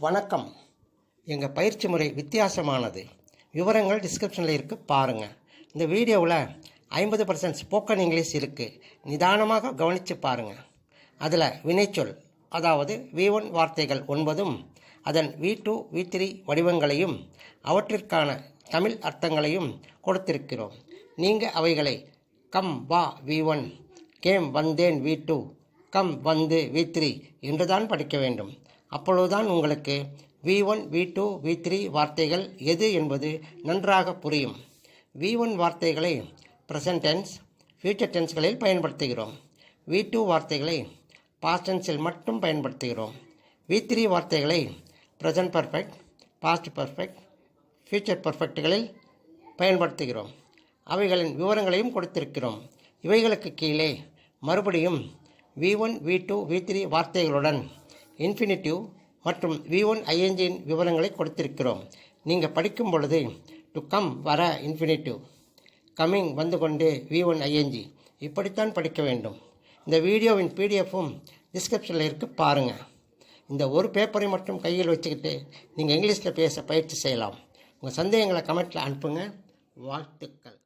வணக்கம். எங்கள் பயிற்சி முறை வித்தியாசமானது. விவரங்கள் டிஸ்கிரிப்ஷனில் இருக்குது, பாருங்கள். இந்த வீடியோவில் 50% ஸ்போக்கன் இங்கிலீஷ் இருக்குது. நிதானமாக கவனித்து பாருங்கள். அதில் வினைச்சொல், அதாவது V1 வார்த்தைகள் 9, அதன் V2, V3 வடிவங்களையும் அவற்றிற்கான தமிழ் அர்த்தங்களையும் கொடுத்திருக்கிறோம். நீங்கள் அவைகளை கம் வா V1, கேம் வந்தேன் V2, கம் வந்து V3 என்றுதான் படிக்க வேண்டும். அப்பொழுதுதான் உங்களுக்கு V1, V2, V3 வார்த்தைகள் எது என்பது நன்றாக புரியும். V1 வார்த்தைகளை ப்ரெசன்ட் டென்ஸ், ஃபியூச்சர் டென்ஸ்களில் பயன்படுத்துகிறோம். V2 வார்த்தைகளை பாஸ்ட் டென்ஸில் மட்டும் பயன்படுத்துகிறோம். V3 வார்த்தைகளை present perfect, past perfect, future பர்ஃபெக்ட்களில் பயன்படுத்துகிறோம். அவைகளின் விவரங்களையும் கொடுத்திருக்கிறோம். இவைகளுக்கு கீழே மறுபடியும் V1, V2, V3 வார்த்தைகளுடன் இன்ஃபினிட்டிவ் மற்றும் V1 INGயின் விவரங்களை கொடுத்திருக்கிறோம். நீங்கள் படிக்கும் பொழுது டு கம் வர இன்ஃபினிட்டிவ், கம்மிங் வந்து கொண்டு V1 ING, இப்படித்தான் படிக்க வேண்டும். இந்த வீடியோவின் PDF-ம் டிஸ்கிரிப்ஷனில் இருக்குது, பாருங்கள். இந்த ஒரு பேப்பரை மட்டும் கையில் வச்சுக்கிட்டு நீங்கள் இங்கிலீஷில் பேச பயிற்சி செய்யலாம். உங்கள் சந்தேகங்களை கமெண்ட்டில் அனுப்புங்க. வாழ்த்துக்கள்.